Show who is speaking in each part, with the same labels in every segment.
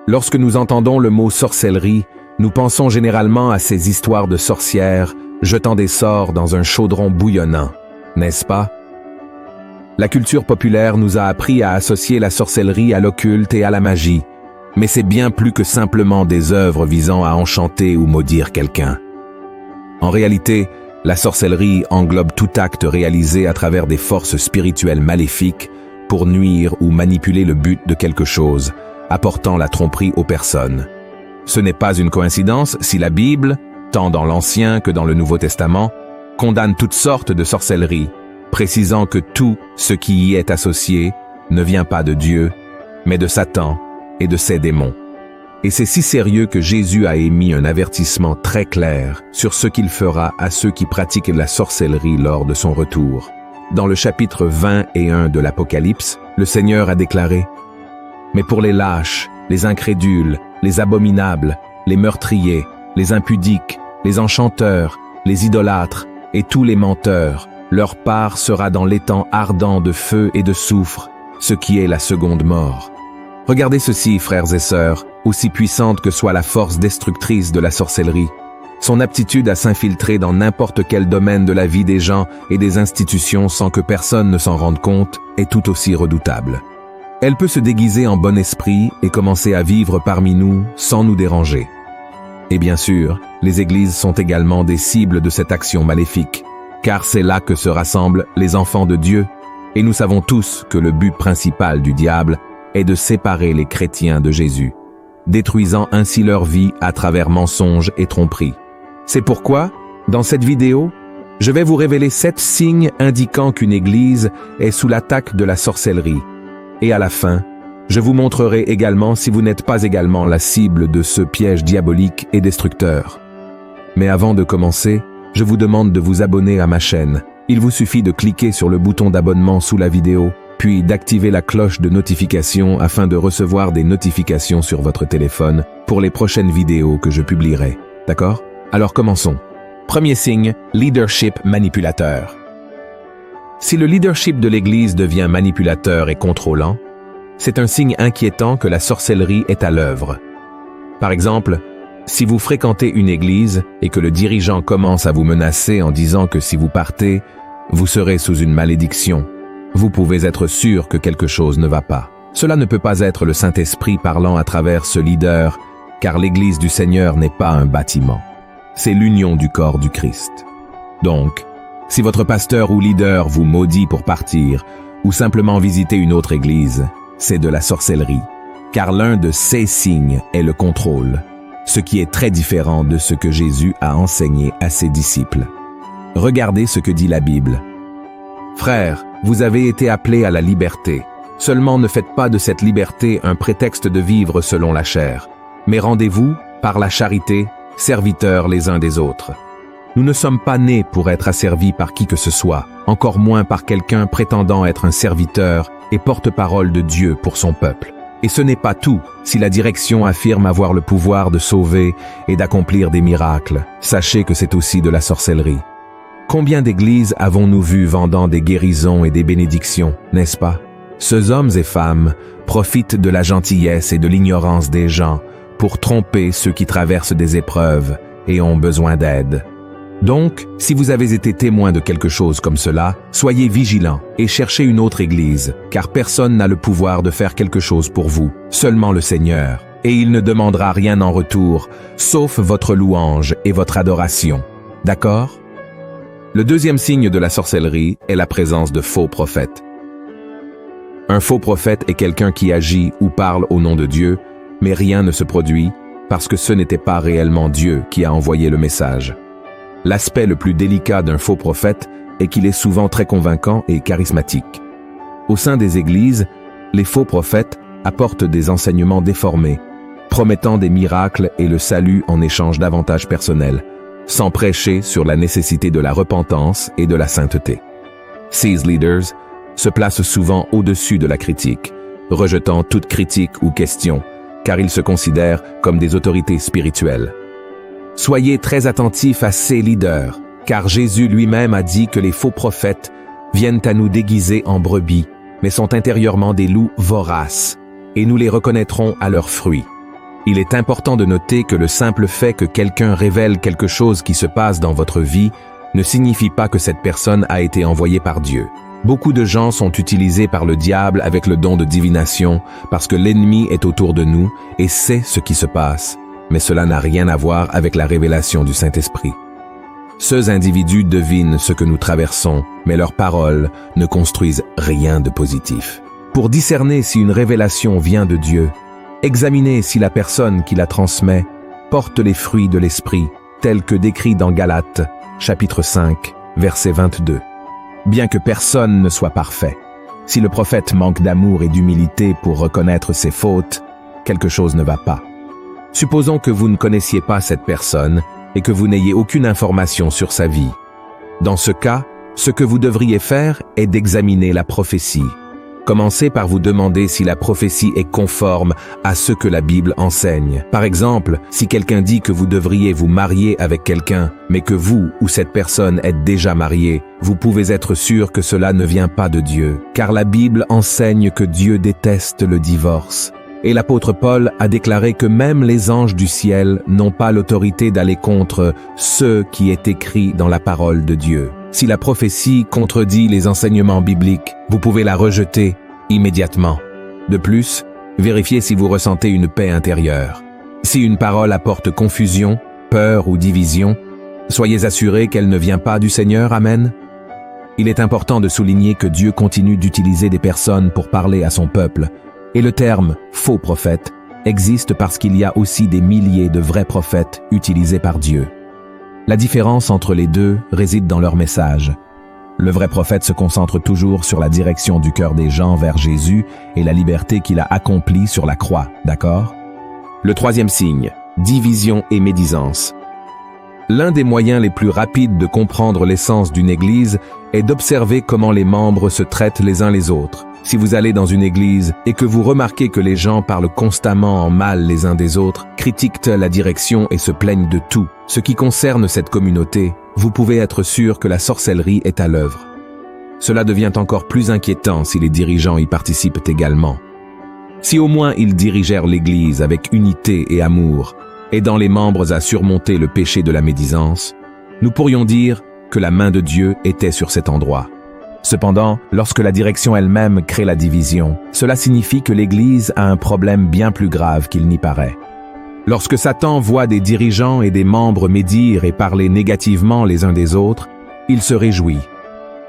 Speaker 1: Lorsque nous entendons le mot sorcellerie, nous pensons généralement à ces histoires de sorcières jetant des sorts dans un chaudron bouillonnant, n'est-ce pas? La culture populaire nous a appris à associer la sorcellerie à l'occulte et à la magie, mais c'est bien plus que simplement des œuvres visant à enchanter ou maudire quelqu'un. En réalité, la sorcellerie englobe tout acte réalisé à travers des forces spirituelles maléfiques pour nuire ou manipuler le but de quelque chose, apportant la tromperie aux personnes. Ce n'est pas une coïncidence si la Bible, tant dans l'Ancien que dans le Nouveau Testament, condamne toutes sortes de sorcellerie, précisant que tout ce qui y est associé ne vient pas de Dieu, mais de Satan et de ses démons. Et c'est si sérieux que Jésus a émis un avertissement très clair sur ce qu'il fera à ceux qui pratiquent la sorcellerie lors de son retour. Dans le chapitre 21 de l'Apocalypse, le Seigneur a déclaré « Mais pour les lâches, les incrédules, les abominables, les meurtriers, les impudiques, les enchanteurs, les idolâtres et tous les menteurs, leur part sera dans l'étang ardent de feu et de soufre, ce qui est la seconde mort. » Regardez ceci, frères et sœurs, aussi puissante que soit la force destructrice de la sorcellerie. Son aptitude à s'infiltrer dans n'importe quel domaine de la vie des gens et des institutions sans que personne ne s'en rende compte est tout aussi redoutable. Elle peut se déguiser en bon esprit et commencer à vivre parmi nous sans nous déranger. Et bien sûr, les églises sont également des cibles de cette action maléfique, car c'est là que se rassemblent les enfants de Dieu, et nous savons tous que le but principal du diable est de séparer les chrétiens de Jésus, détruisant ainsi leur vie à travers mensonges et tromperies. C'est pourquoi, dans cette vidéo, je vais vous révéler 7 signes indiquant qu'une église est sous l'attaque de la sorcellerie. Et à la fin, je vous montrerai également si vous n'êtes pas également la cible de ce piège diabolique et destructeur. Mais avant de commencer, je vous demande de vous abonner à ma chaîne. Il vous suffit de cliquer sur le bouton d'abonnement sous la vidéo, puis d'activer la cloche de notification afin de recevoir des notifications sur votre téléphone pour les prochaines vidéos que je publierai. D'accord? Alors commençons. Premier signe, leadership manipulateur. Si le leadership de l'Église devient manipulateur et contrôlant, c'est un signe inquiétant que la sorcellerie est à l'œuvre. Par exemple, si vous fréquentez une église et que le dirigeant commence à vous menacer en disant que si vous partez, vous serez sous une malédiction, vous pouvez être sûr que quelque chose ne va pas. Cela ne peut pas être le Saint-Esprit parlant à travers ce leader, car l'Église du Seigneur n'est pas un bâtiment. C'est l'union du corps du Christ. Donc, si votre pasteur ou leader vous maudit pour partir, ou simplement visiter une autre église, c'est de la sorcellerie, car l'un de ces signes est le contrôle, ce qui est très différent de ce que Jésus a enseigné à ses disciples. Regardez ce que dit la Bible. « Frères, vous avez été appelés à la liberté. Seulement ne faites pas de cette liberté un prétexte de vivre selon la chair, mais rendez-vous, par la charité, serviteurs les uns des autres. Nous ne sommes pas nés pour être asservis par qui que ce soit, encore moins par quelqu'un prétendant être un serviteur et porte-parole de Dieu pour son peuple. Et ce n'est pas tout, si la direction affirme avoir le pouvoir de sauver et d'accomplir des miracles, sachez que c'est aussi de la sorcellerie. Combien d'églises avons-nous vues vendant des guérisons et des bénédictions, n'est-ce pas? Ces hommes et femmes profitent de la gentillesse et de l'ignorance des gens pour tromper ceux qui traversent des épreuves et ont besoin d'aide. Donc, si vous avez été témoin de quelque chose comme cela, soyez vigilants et cherchez une autre église, car personne n'a le pouvoir de faire quelque chose pour vous, seulement le Seigneur, et il ne demandera rien en retour, sauf votre louange et votre adoration. D'accord? Le deuxième signe de la sorcellerie est la présence de faux prophètes. Un faux prophète est quelqu'un qui agit ou parle au nom de Dieu, mais rien ne se produit parce que ce n'était pas réellement Dieu qui a envoyé le message. L'aspect le plus délicat d'un faux prophète est qu'il est souvent très convaincant et charismatique. Au sein des églises, les faux prophètes apportent des enseignements déformés, promettant des miracles et le salut en échange d'avantages personnels, sans prêcher sur la nécessité de la repentance et de la sainteté. Ces leaders se placent souvent au-dessus de la critique, rejetant toute critique ou question, car ils se considèrent comme des autorités spirituelles. Soyez très attentifs à ces leaders, car Jésus lui-même a dit que les faux prophètes viennent à nous déguiser en brebis, mais sont intérieurement des loups voraces, et nous les reconnaîtrons à leurs fruits. Il est important de noter que le simple fait que quelqu'un révèle quelque chose qui se passe dans votre vie ne signifie pas que cette personne a été envoyée par Dieu. Beaucoup de gens sont utilisés par le diable avec le don de divination parce que l'ennemi est autour de nous et sait ce qui se passe, mais cela n'a rien à voir avec la révélation du Saint-Esprit. Ces individus devinent ce que nous traversons, mais leurs paroles ne construisent rien de positif. Pour discerner si une révélation vient de Dieu, examinez si la personne qui la transmet porte les fruits de l'Esprit, tels que décrits dans Galates, chapitre 5, verset 22. Bien que personne ne soit parfait, si le prophète manque d'amour et d'humilité pour reconnaître ses fautes, quelque chose ne va pas. Supposons que vous ne connaissiez pas cette personne et que vous n'ayez aucune information sur sa vie. Dans ce cas, ce que vous devriez faire est d'examiner la prophétie. Commencez par vous demander si la prophétie est conforme à ce que la Bible enseigne. Par exemple, si quelqu'un dit que vous devriez vous marier avec quelqu'un, mais que vous ou cette personne êtes déjà marié, vous pouvez être sûr que cela ne vient pas de Dieu, car la Bible enseigne que Dieu déteste le divorce. Et l'apôtre Paul a déclaré que même les anges du ciel n'ont pas l'autorité d'aller contre ce qui est écrit dans la parole de Dieu. Si la prophétie contredit les enseignements bibliques, vous pouvez la rejeter immédiatement. De plus, vérifiez si vous ressentez une paix intérieure. Si une parole apporte confusion, peur ou division, soyez assurés qu'elle ne vient pas du Seigneur. Amen. Il est important de souligner que Dieu continue d'utiliser des personnes pour parler à son peuple, et le terme « faux prophète » existe parce qu'il y a aussi des milliers de vrais prophètes utilisés par Dieu. La différence entre les deux réside dans leur message. Le vrai prophète se concentre toujours sur la direction du cœur des gens vers Jésus et la liberté qu'il a accomplie sur la croix, d'accord? Le troisième signe, division et médisance. L'un des moyens les plus rapides de comprendre l'essence d'une église est d'observer comment les membres se traitent les uns les autres. Si vous allez dans une église et que vous remarquez que les gens parlent constamment en mal les uns des autres, critiquent la direction et se plaignent de tout, ce qui concerne cette communauté, vous pouvez être sûr que la sorcellerie est à l'œuvre. Cela devient encore plus inquiétant si les dirigeants y participent également. Si au moins ils dirigèrent l'église avec unité et amour, aidant les membres à surmonter le péché de la médisance, nous pourrions dire que la main de Dieu était sur cet endroit. Cependant, lorsque la direction elle-même crée la division, cela signifie que l'Église a un problème bien plus grave qu'il n'y paraît. Lorsque Satan voit des dirigeants et des membres médire et parler négativement les uns des autres, il se réjouit.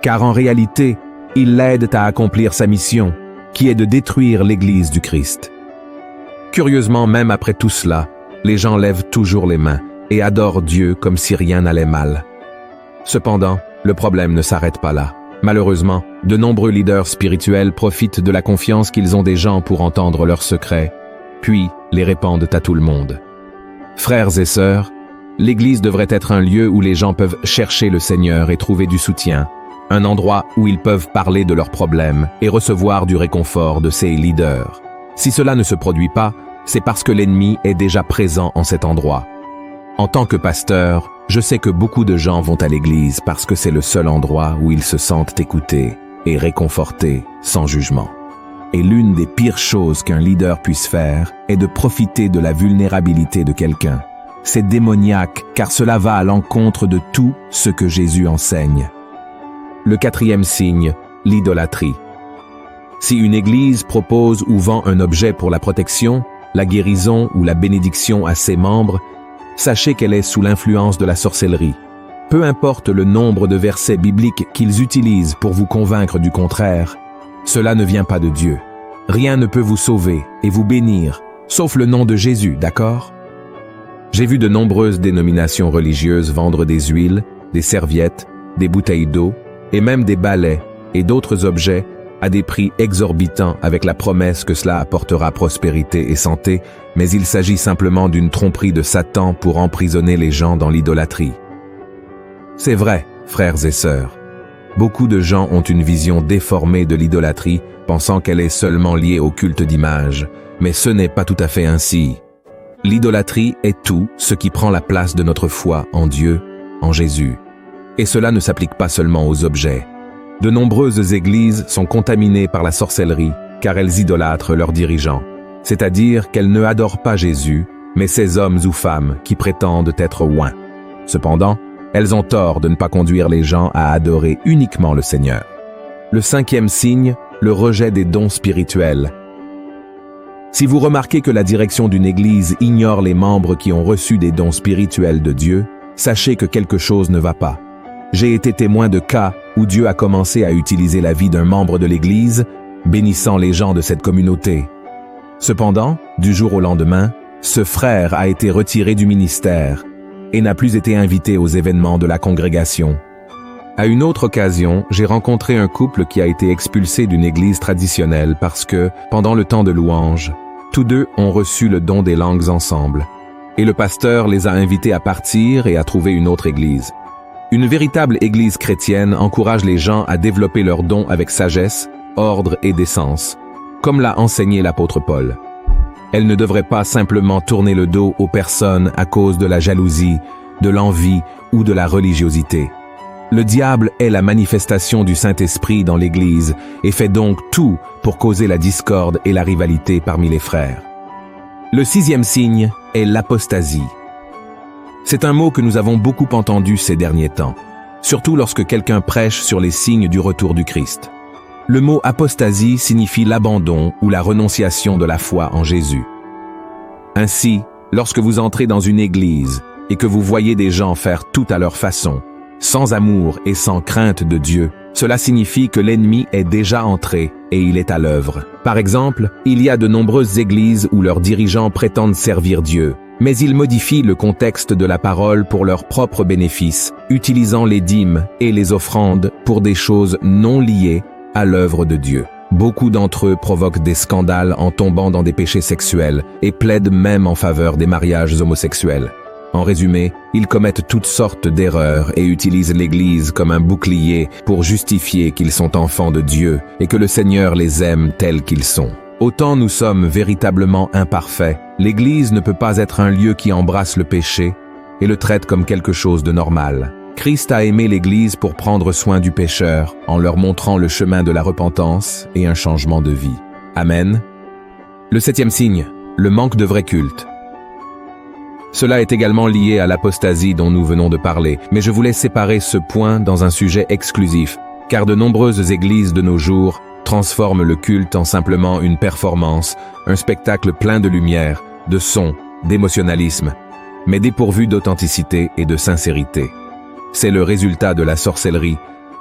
Speaker 1: Car en réalité, ils l'aident à accomplir sa mission, qui est de détruire l'Église du Christ. Curieusement, même après tout cela, les gens lèvent toujours les mains et adorent Dieu comme si rien n'allait mal. Cependant, le problème ne s'arrête pas là. Malheureusement, de nombreux leaders spirituels profitent de la confiance qu'ils ont des gens pour entendre leurs secrets, puis les répandent à tout le monde. Frères et sœurs, l'Église devrait être un lieu où les gens peuvent chercher le Seigneur et trouver du soutien, un endroit où ils peuvent parler de leurs problèmes et recevoir du réconfort de ces leaders. Si cela ne se produit pas, c'est parce que l'ennemi est déjà présent en cet endroit. En tant que pasteur, je sais que beaucoup de gens vont à l'église parce que c'est le seul endroit où ils se sentent écoutés et réconfortés sans jugement. Et l'une des pires choses qu'un leader puisse faire est de profiter de la vulnérabilité de quelqu'un. C'est démoniaque car cela va à l'encontre de tout ce que Jésus enseigne. Le quatrième signe, l'idolâtrie. Si une église propose ou vend un objet pour la protection, la guérison ou la bénédiction à ses membres, sachez qu'elle est sous l'influence de la sorcellerie. Peu importe le nombre de versets bibliques qu'ils utilisent pour vous convaincre du contraire, cela ne vient pas de Dieu. Rien ne peut vous sauver et vous bénir, sauf le nom de Jésus, d'accord? J'ai vu de nombreuses dénominations religieuses vendre des huiles, des serviettes, des bouteilles d'eau et même des balais et d'autres objets à des prix exorbitants avec la promesse que cela apportera prospérité et santé, mais il s'agit simplement d'une tromperie de Satan pour emprisonner les gens dans l'idolâtrie. C'est vrai, frères et sœurs. Beaucoup de gens ont une vision déformée de l'idolâtrie, pensant qu'elle est seulement liée au culte d'image, mais ce n'est pas tout à fait ainsi. L'idolâtrie est tout ce qui prend la place de notre foi en Dieu, en Jésus. Et cela ne s'applique pas seulement aux objets. De nombreuses églises sont contaminées par la sorcellerie, car elles idolâtrent leurs dirigeants. c'est-à-dire qu'elles ne adorent pas Jésus, mais ces hommes ou femmes qui prétendent être oints. Cependant, elles ont tort de ne pas conduire les gens à adorer uniquement le Seigneur. Le 5e signe, le rejet des dons spirituels. Si vous remarquez que la direction d'une église ignore les membres qui ont reçu des dons spirituels de Dieu, sachez que quelque chose ne va pas. J'ai été témoin de cas où Dieu a commencé à utiliser la vie d'un membre de l'église, bénissant les gens de cette communauté. Cependant, du jour au lendemain, ce frère a été retiré du ministère et n'a plus été invité aux événements de la congrégation. À une autre occasion, j'ai rencontré un couple qui a été expulsé d'une église traditionnelle parce que, pendant le temps de louange, tous deux ont reçu le don des langues ensemble, et le pasteur les a invités à partir et à trouver une autre église. Une véritable église chrétienne encourage les gens à développer leurs dons avec sagesse, ordre et décence, comme l'a enseigné l'apôtre Paul. Elle ne devrait pas simplement tourner le dos aux personnes à cause de la jalousie, de l'envie ou de la religiosité. Le diable est la manifestation du Saint-Esprit dans l'Église et fait donc tout pour causer la discorde et la rivalité parmi les frères. Le 6e signe est l'apostasie. C'est un mot que nous avons beaucoup entendu ces derniers temps, surtout lorsque quelqu'un prêche sur les signes du retour du Christ. Le mot apostasie signifie l'abandon ou la renonciation de la foi en Jésus. Ainsi, lorsque vous entrez dans une église et que vous voyez des gens faire tout à leur façon, sans amour et sans crainte de Dieu, cela signifie que l'ennemi est déjà entré et il est à l'œuvre. Par exemple, il y a de nombreuses églises où leurs dirigeants prétendent servir Dieu, mais ils modifient le contexte de la parole pour leur propre bénéfice, utilisant les dîmes et les offrandes pour des choses non liées à l'œuvre de Dieu. Beaucoup d'entre eux provoquent des scandales en tombant dans des péchés sexuels et plaident même en faveur des mariages homosexuels. En résumé, ils commettent toutes sortes d'erreurs et utilisent l'Église comme un bouclier pour justifier qu'ils sont enfants de Dieu et que le Seigneur les aime tels qu'ils sont. Autant nous sommes véritablement imparfaits, l'Église ne peut pas être un lieu qui embrasse le péché et le traite comme quelque chose de normal. Christ a aimé l'Église pour prendre soin du pécheur en leur montrant le chemin de la repentance et un changement de vie. Amen. Le 7e signe, le manque de vrai culte. Cela est également lié à l'apostasie dont nous venons de parler, mais je voulais séparer ce point dans un sujet exclusif, car de nombreuses églises de nos jours transforment le culte en simplement une performance, un spectacle plein de lumière, de son, d'émotionnalisme, mais dépourvu d'authenticité et de sincérité. C'est le résultat de la sorcellerie,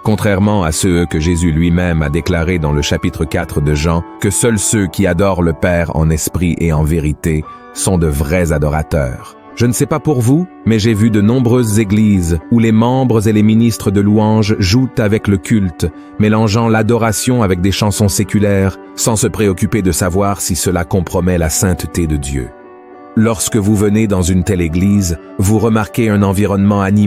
Speaker 1: contrairement à ceux que Jésus lui-même a déclaré dans le chapitre 4 de Jean, que seuls ceux qui adorent le Père en esprit et en vérité sont de vrais adorateurs. Je ne sais pas pour vous, mais j'ai vu de nombreuses églises où les membres et les ministres de louange jouent avec le culte, mélangeant l'adoration avec des chansons séculaires, sans se préoccuper de savoir si cela compromet la sainteté de Dieu. Lorsque vous venez dans une telle église, vous remarquez un environnement animé